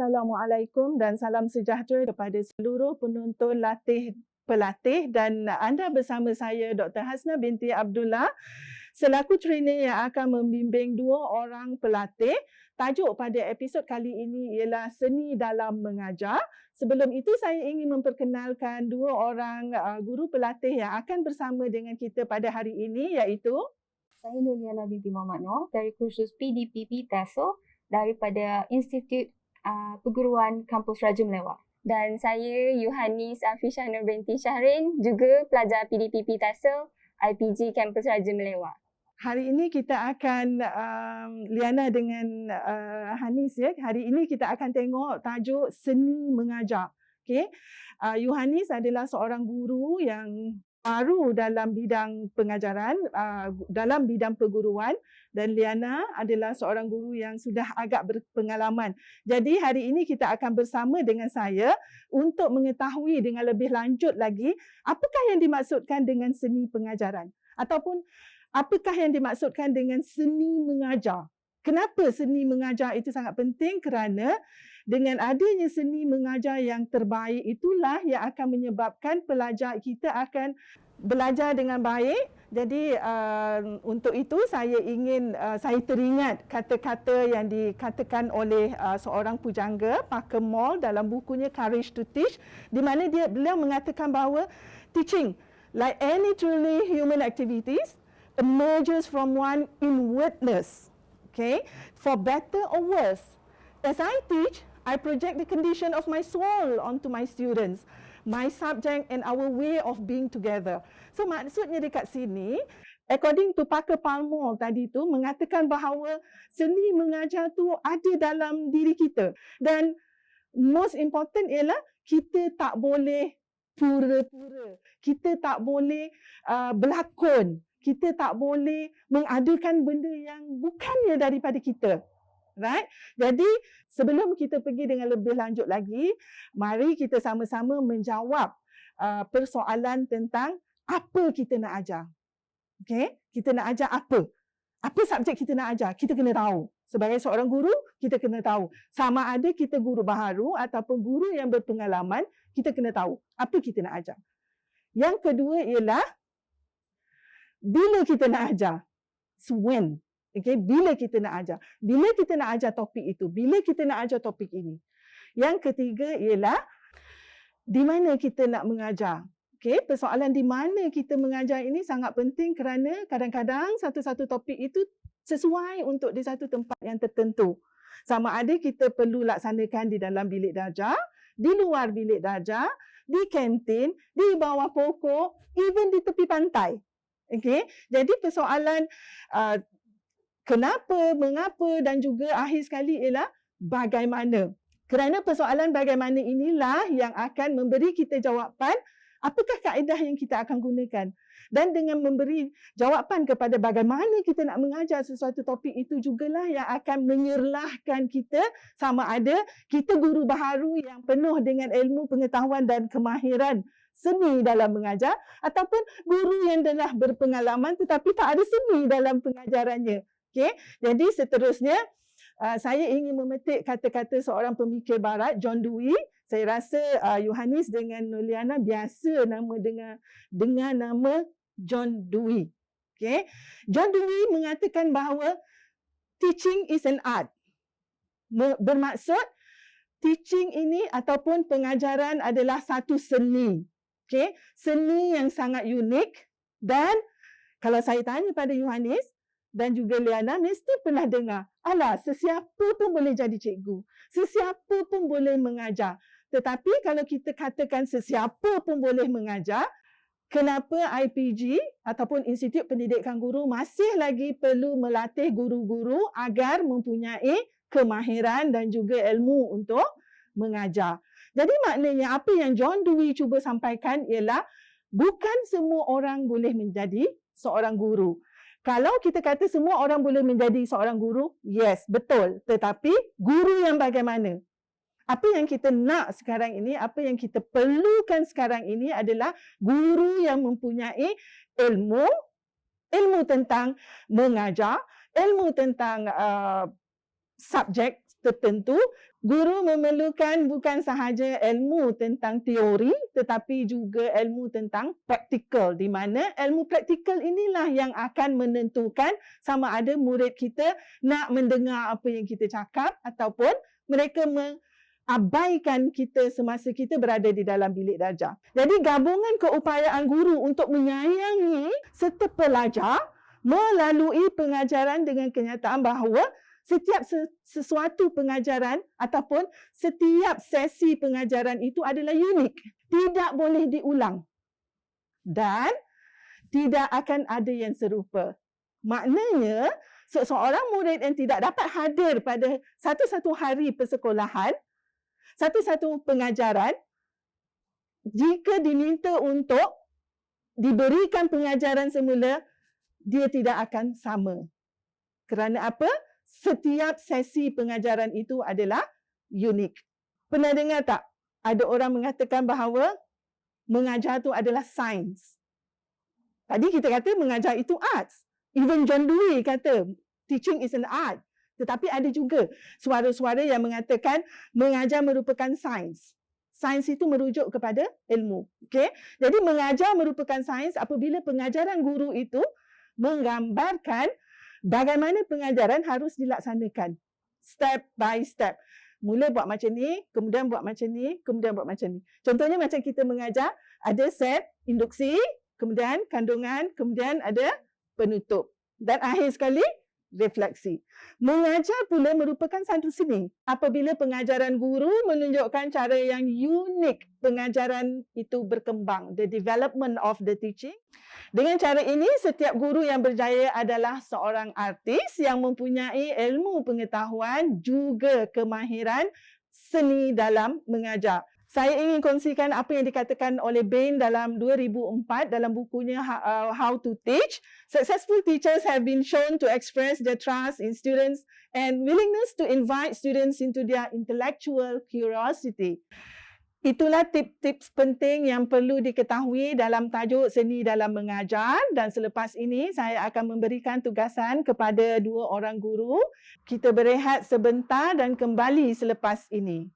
Assalamualaikum dan salam sejahtera kepada seluruh penonton pelatih dan anda bersama saya Dr. Hasna binti Abdullah selaku trainer yang akan membimbing dua orang pelatih. Tajuk pada episod kali ini ialah seni dalam mengajar. Sebelum itu saya ingin memperkenalkan dua orang guru pelatih yang akan bersama dengan kita pada hari ini, iaitu saya Nuliana binti Muhammad Noor dari kursus PDPP TESOL daripada Institut Perguruan Kampus Raja Melawar. Dan saya Yohanis Afisha Nur binti Syahrin, juga pelajar PDPP TESOL IPG Kampus Raja Melawar. Hari ini kita akan Liana dengan Hanis ya. Hari ini kita akan tengok tajuk seni mengajar. Okey. Yohanis adalah seorang guru yang baru dalam bidang pengajaran, dalam bidang perguruan, dan Liana adalah seorang guru yang sudah agak berpengalaman. Jadi hari ini kita akan bersama dengan saya untuk mengetahui dengan lebih lanjut lagi apakah yang dimaksudkan dengan seni pengajaran ataupun apakah yang dimaksudkan dengan seni mengajar. Kenapa seni mengajar itu sangat penting? Kerana dengan adanya seni mengajar yang terbaik itulah yang akan menyebabkan pelajar kita akan belajar dengan baik. Jadi untuk itu saya teringat kata-kata yang dikatakan oleh seorang pujangga, Parker Moll, dalam bukunya Courage to Teach, di mana beliau mengatakan bahawa teaching, like any truly human activities, emerges from one inwardness. Okay, for better or worse. As I teach, I project the condition of my soul onto my students, my subject and our way of being together. So maksudnya dekat sini, according to Parker Palmer tadi tu mengatakan bahawa seni mengajar tu ada dalam diri kita. Dan most important ialah kita tak boleh pura-pura. Kita tak boleh berlakon. Kita tak boleh mengadakan benda yang bukannya daripada kita. Right? Jadi sebelum kita pergi dengan lebih lanjut lagi, mari kita sama-sama menjawab persoalan tentang apa kita nak ajar. Okay? Kita nak ajar apa? Apa subjek kita nak ajar? Kita kena tahu. Sebagai seorang guru, kita kena tahu. Sama ada kita guru baharu ataupun guru yang berpengalaman, kita kena tahu apa kita nak ajar. Yang kedua ialah bila kita nak ajar. So when. Okay, bila kita nak ajar. Bila kita nak ajar topik itu. Bila kita nak ajar topik ini. Yang ketiga ialah di mana kita nak mengajar. Okay, persoalan di mana kita mengajar ini sangat penting kerana kadang-kadang satu-satu topik itu sesuai untuk di satu tempat yang tertentu. Sama ada kita perlu laksanakan di dalam bilik darjah, di luar bilik darjah, di kantin, di bawah pokok, even di tepi pantai. Okay, jadi persoalan kenapa, mengapa dan juga akhir sekali ialah bagaimana. Kerana persoalan bagaimana inilah yang akan memberi kita jawapan apakah kaedah yang kita akan gunakan. Dan dengan memberi jawapan kepada bagaimana kita nak mengajar sesuatu topik itu jugalah yang akan menyerlahkan kita sama ada kita guru baharu yang penuh dengan ilmu, pengetahuan dan kemahiran seni dalam mengajar ataupun guru yang telah berpengalaman tetapi tak ada seni dalam pengajarannya. Okay? Jadi seterusnya saya ingin memetik kata-kata seorang pemikir barat, John Dewey. Saya rasa Yohanis dengan Nuliana biasa dengar nama John Dewey. Okay? John Dewey mengatakan bahawa teaching is an art. Bermaksud teaching ini ataupun pengajaran adalah satu seni. Okay? Seni yang sangat unik dan kalau saya tanya pada Yohanis dan juga Liana, mesti pernah dengar, alah, sesiapa pun boleh jadi cikgu. Sesiapa pun boleh mengajar. Tetapi kalau kita katakan sesiapa pun boleh mengajar, kenapa IPG ataupun Institut Pendidikan Guru masih lagi perlu melatih guru-guru agar mempunyai kemahiran dan juga ilmu untuk mengajar. Jadi maknanya apa yang John Dewey cuba sampaikan ialah bukan semua orang boleh menjadi seorang guru. Kalau kita kata semua orang boleh menjadi seorang guru, yes, betul. Tetapi guru yang bagaimana? Apa yang kita nak sekarang ini, apa yang kita perlukan sekarang ini adalah guru yang mempunyai ilmu tentang mengajar, ilmu tentang subjek tertentu, guru memerlukan bukan sahaja ilmu tentang teori tetapi juga ilmu tentang praktikal, di mana ilmu praktikal inilah yang akan menentukan sama ada murid kita nak mendengar apa yang kita cakap ataupun mereka abaikan kita semasa kita berada di dalam bilik darjah. Jadi gabungan keupayaan guru untuk menyayangi serta pelajar melalui pengajaran dengan kenyataan bahawa setiap sesuatu pengajaran ataupun setiap sesi pengajaran itu adalah unik. Tidak boleh diulang. Dan tidak akan ada yang serupa. Maknanya, seseorang murid yang tidak dapat hadir pada satu-satu hari persekolahan, satu-satu pengajaran, jika diminta untuk diberikan pengajaran semula, dia tidak akan sama. Kerana apa? Setiap sesi pengajaran itu adalah unik. Pernah dengar tak? Ada orang mengatakan bahawa mengajar itu adalah sains. Tadi kita kata mengajar itu arts. Even John Dewey kata teaching is an art. Tetapi ada juga suara-suara yang mengatakan mengajar merupakan sains. Sains itu merujuk kepada ilmu. Okay? Jadi mengajar merupakan sains apabila pengajaran guru itu menggambarkan bagaimana pengajaran harus dilaksanakan. Step by step. Mula buat macam ni, kemudian buat macam ni, kemudian buat macam ni. Contohnya macam kita mengajar, ada set induksi, kemudian kandungan, kemudian ada penutup. Dan akhir sekali, refleksi. Mengajar pula merupakan satu seni. Apabila pengajaran guru menunjukkan cara yang unik pengajaran itu berkembang. The development of the teaching. Dengan cara ini, setiap guru yang berjaya adalah seorang artis yang mempunyai ilmu pengetahuan juga kemahiran seni dalam mengajar. Saya ingin kongsikan apa yang dikatakan oleh Bain dalam 2004 dalam bukunya How to Teach. Successful teachers have been shown to express their trust in students and willingness to invite students into their intellectual curiosity. Itulah tips-tips penting yang perlu diketahui dalam tajuk seni dalam mengajar, dan selepas ini saya akan memberikan tugasan kepada dua orang guru. Kita berehat sebentar dan kembali selepas ini.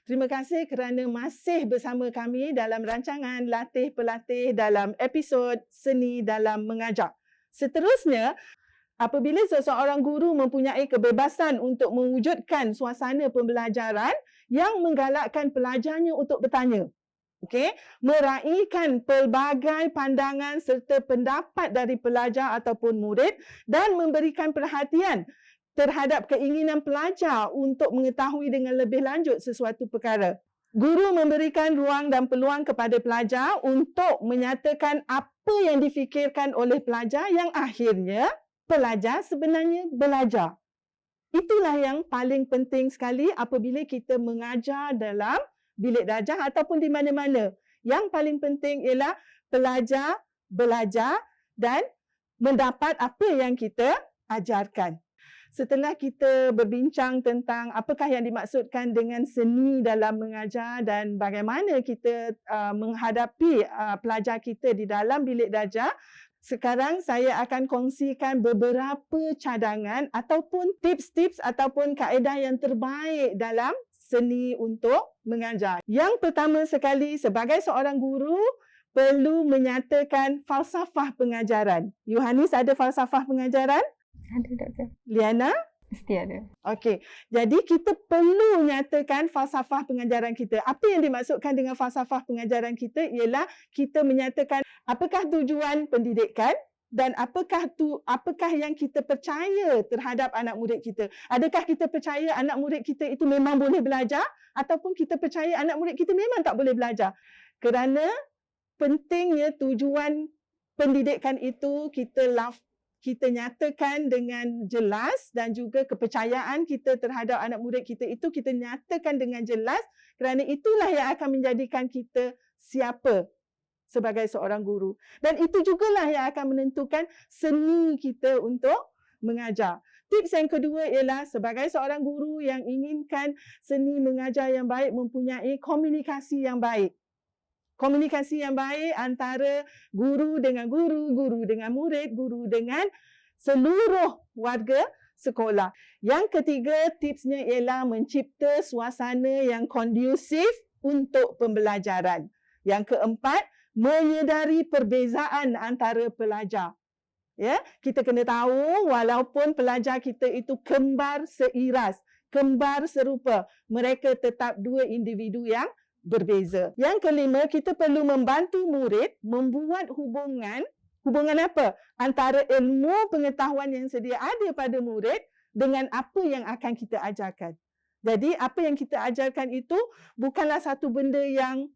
Terima kasih kerana masih bersama kami dalam rancangan Latih Pelatih dalam episod Seni dalam Mengajar. Seterusnya, apabila seseorang guru mempunyai kebebasan untuk mewujudkan suasana pembelajaran yang menggalakkan pelajarnya untuk bertanya, meraihkan pelbagai pandangan serta pendapat dari pelajar ataupun murid dan memberikan perhatian terhadap keinginan pelajar untuk mengetahui dengan lebih lanjut sesuatu perkara. Guru memberikan ruang dan peluang kepada pelajar untuk menyatakan apa yang difikirkan oleh pelajar yang akhirnya pelajar sebenarnya belajar. Itulah yang paling penting sekali apabila kita mengajar dalam bilik darjah ataupun di mana-mana. Yang paling penting ialah pelajar belajar dan mendapat apa yang kita ajarkan. Setelah kita berbincang tentang apakah yang dimaksudkan dengan seni dalam mengajar dan bagaimana kita menghadapi pelajar kita di dalam bilik darjah, sekarang saya akan kongsikan beberapa cadangan ataupun tips-tips ataupun kaedah yang terbaik dalam seni untuk mengajar. Yang pertama sekali, sebagai seorang guru, perlu menyatakan falsafah pengajaran. Yohanis, ada falsafah pengajaran? Ada, Doktor. Liana? Mesti ada. Okey. Jadi kita perlu nyatakan falsafah pengajaran kita. Apa yang dimaksudkan dengan falsafah pengajaran kita ialah kita menyatakan apakah tujuan pendidikan dan apakah yang kita percaya terhadap anak murid kita. Adakah kita percaya anak murid kita itu memang boleh belajar ataupun kita percaya anak murid kita memang tak boleh belajar. Kerana pentingnya tujuan pendidikan itu kita nyatakan dengan jelas dan juga kepercayaan kita terhadap anak murid kita itu kita nyatakan dengan jelas kerana itulah yang akan menjadikan kita siapa sebagai seorang guru. Dan itu jugalah yang akan menentukan seni kita untuk mengajar. Tips yang kedua ialah sebagai seorang guru yang inginkan seni mengajar yang baik mempunyai komunikasi yang baik. Komunikasi yang baik antara guru dengan guru, guru dengan murid, guru dengan seluruh warga sekolah. Yang ketiga, tipsnya ialah mencipta suasana yang kondusif untuk pembelajaran. Yang keempat, menyedari perbezaan antara pelajar. Ya, kita kena tahu walaupun pelajar kita itu kembar seiras, kembar serupa, mereka tetap dua individu yang berbeza. Yang kelima, kita perlu membantu murid membuat hubungan apa? Antara ilmu pengetahuan yang sedia ada pada murid dengan apa yang akan kita ajarkan. Jadi, apa yang kita ajarkan itu bukanlah satu benda yang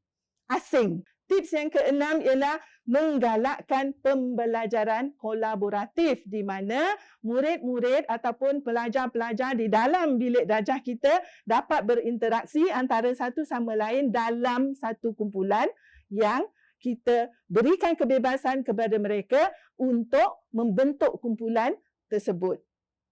asing. Tips yang keenam ialah menggalakkan pembelajaran kolaboratif di mana murid-murid ataupun pelajar-pelajar di dalam bilik darjah kita dapat berinteraksi antara satu sama lain dalam satu kumpulan yang kita berikan kebebasan kepada mereka untuk membentuk kumpulan tersebut.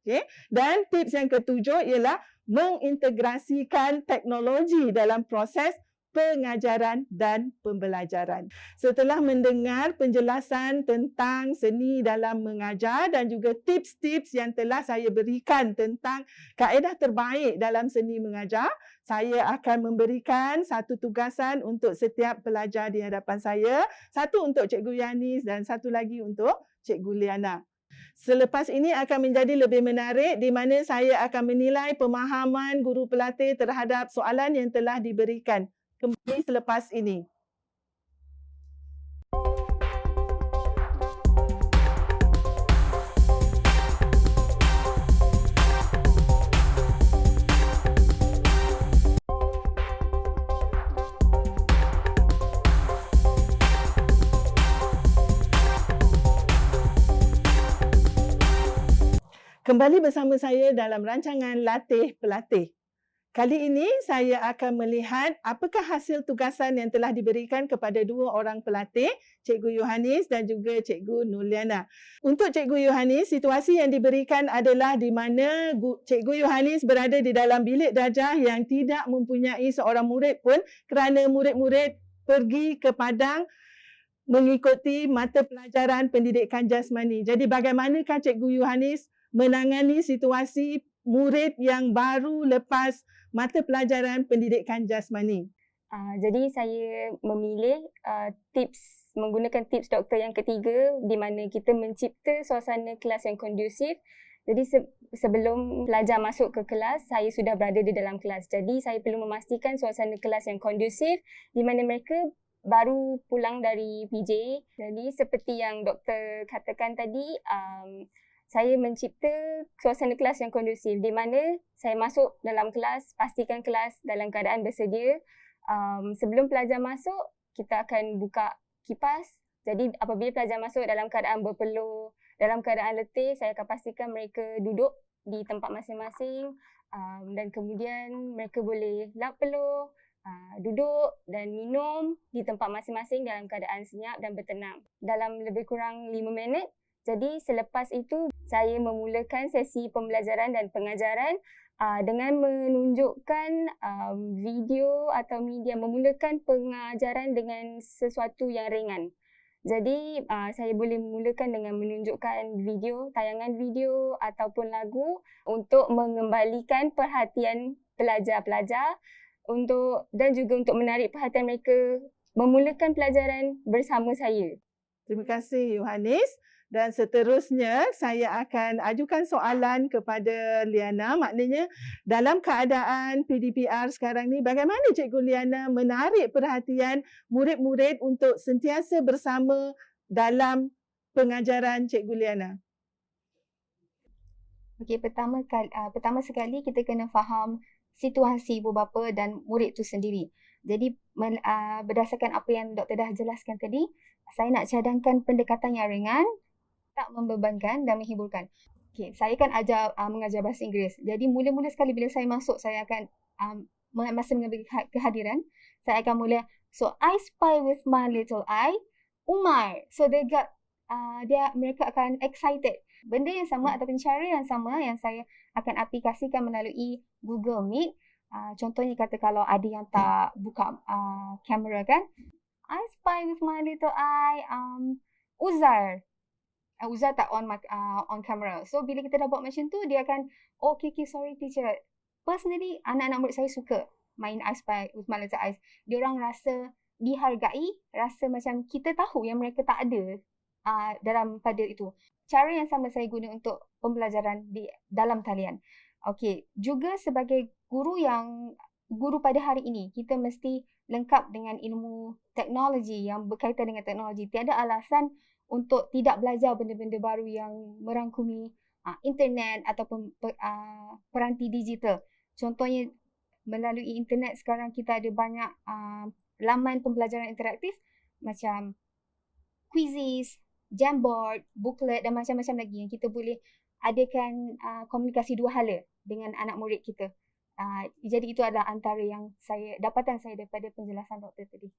Okay? Dan tips yang ketujuh ialah mengintegrasikan teknologi dalam proses pengajaran dan pembelajaran. Setelah mendengar penjelasan tentang seni dalam mengajar dan juga tips-tips yang telah saya berikan tentang kaedah terbaik dalam seni mengajar, saya akan memberikan satu tugasan untuk setiap pelajar di hadapan saya. Satu untuk Cikgu Yanis dan satu lagi untuk Cikgu Liana. Selepas ini akan menjadi lebih menarik di mana saya akan menilai pemahaman guru pelatih terhadap soalan yang telah diberikan. Kembali selepas ini. Kembali bersama saya dalam rancangan Latih Pelatih. Kali ini saya akan melihat apakah hasil tugasan yang telah diberikan kepada dua orang pelatih, Cikgu Yohanis dan juga Cikgu Nurliana. Untuk Cikgu Yohanis, situasi yang diberikan adalah di mana Cikgu Yohanis berada di dalam bilik darjah yang tidak mempunyai seorang murid pun kerana murid-murid pergi ke padang mengikuti mata pelajaran pendidikan jasmani. Jadi bagaimanakah Cikgu Yohanis menangani situasi murid yang baru lepas mata pelajaran pendidikan jasmani? Jadi saya memilih menggunakan tips doktor yang ketiga di mana kita mencipta suasana kelas yang kondusif. Jadi sebelum pelajar masuk ke kelas, saya sudah berada di dalam kelas. Jadi saya perlu memastikan suasana kelas yang kondusif di mana mereka baru pulang dari PJ. Jadi seperti yang doktor katakan tadi, saya mencipta suasana kelas yang kondusif di mana saya masuk dalam kelas, pastikan kelas dalam keadaan bersedia. Sebelum pelajar masuk, kita akan buka kipas. Jadi apabila pelajar masuk dalam keadaan berpeluh, dalam keadaan letih, saya akan pastikan mereka duduk di tempat masing-masing dan kemudian mereka boleh lap peluh, duduk dan minum di tempat masing-masing dalam keadaan senyap dan bertenang. Dalam lebih kurang 5 minit, jadi selepas itu saya memulakan sesi pembelajaran dan pengajaran dengan menunjukkan video atau media, memulakan pengajaran dengan sesuatu yang ringan. Jadi saya boleh memulakan dengan menunjukkan video, tayangan video ataupun lagu untuk mengembalikan perhatian pelajar-pelajar dan juga untuk menarik perhatian mereka memulakan pelajaran bersama saya. Terima kasih Yohanis. Dan seterusnya saya akan ajukan soalan kepada Liana. Maknanya dalam keadaan PDPR sekarang ni, bagaimana Cikgu Liana menarik perhatian murid-murid untuk sentiasa bersama dalam pengajaran Cikgu Liana? Okey, pertama sekali kita kena faham situasi ibu bapa dan murid tu sendiri. Jadi berdasarkan apa yang doktor dah jelaskan tadi, saya nak cadangkan pendekatan yang ringan, tak membebankan dan menghiburkan. Okay, saya kan mengajar bahasa Inggeris. Jadi mula-mula sekali bila saya masuk, saya akan masa mengambil kehadiran, saya akan mula So I spy with my little eye, Umar. So mereka akan excited. Benda yang sama ataupun cara yang sama yang saya akan aplikasikan melalui Google Meet. Contohnya kata kalau ada yang tak buka kamera kan, I spy with my little eye, Uzar. Uzar tak on camera. So bila kita dah buat macam tu, dia akan, okay, sorry teacher. Personally, anak-anak murid saya suka main I Spy with my little eyes. Diorang rasa dihargai, rasa macam kita tahu yang mereka tak ada dalam pada itu. Cara yang sama saya guna untuk pembelajaran di dalam talian. Okay, juga sebagai guru pada hari ini, kita mesti lengkap dengan ilmu teknologi yang berkaitan dengan teknologi. Tiada alasan untuk tidak belajar benda-benda baru yang merangkumi internet ataupun peranti digital. Contohnya, melalui internet sekarang kita ada banyak laman pembelajaran interaktif macam quizzes, Jamboard, booklet dan macam-macam lagi yang kita boleh adakan komunikasi dua hala dengan anak murid kita. Jadi itu adalah antara yang dapatan saya daripada penjelasan doktor tadi.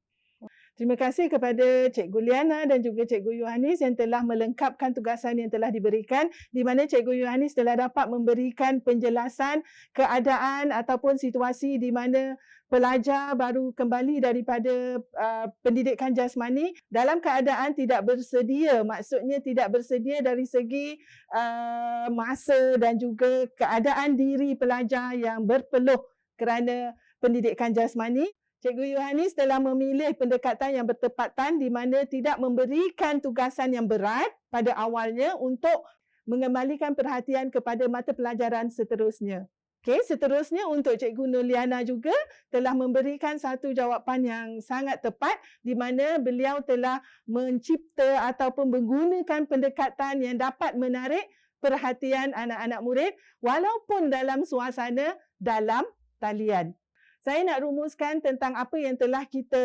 Terima kasih kepada Cikgu Liana dan juga Cikgu Yohanis yang telah melengkapkan tugasan yang telah diberikan, di mana Cikgu Yohanis telah dapat memberikan penjelasan keadaan ataupun situasi di mana pelajar baru kembali daripada pendidikan jasmani dalam keadaan tidak bersedia. Maksudnya tidak bersedia dari segi masa dan juga keadaan diri pelajar yang berpeluh kerana pendidikan jasmani. Cikgu Yohanis telah memilih pendekatan yang bertepatan di mana tidak memberikan tugasan yang berat pada awalnya untuk mengembalikan perhatian kepada mata pelajaran seterusnya. Okey, seterusnya untuk Cikgu Nurliana juga telah memberikan satu jawapan yang sangat tepat di mana beliau telah mencipta ataupun menggunakan pendekatan yang dapat menarik perhatian anak-anak murid walaupun dalam suasana dalam talian. Saya nak rumuskan tentang apa yang telah kita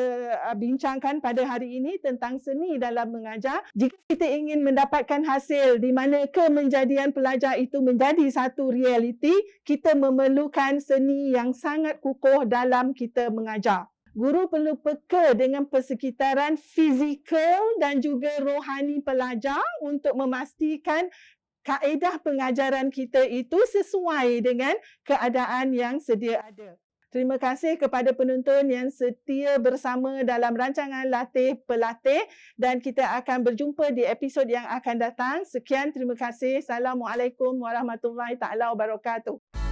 bincangkan pada hari ini tentang seni dalam mengajar. Jika kita ingin mendapatkan hasil di mana kemenjadian pelajar itu menjadi satu realiti, kita memerlukan seni yang sangat kukuh dalam kita mengajar. Guru perlu peka dengan persekitaran fizikal dan juga rohani pelajar untuk memastikan kaedah pengajaran kita itu sesuai dengan keadaan yang sedia ada. Terima kasih kepada penonton yang setia bersama dalam rancangan Latih Pelatih dan kita akan berjumpa di episod yang akan datang. Sekian, terima kasih. Assalamualaikum warahmatullahi taala wabarakatuh.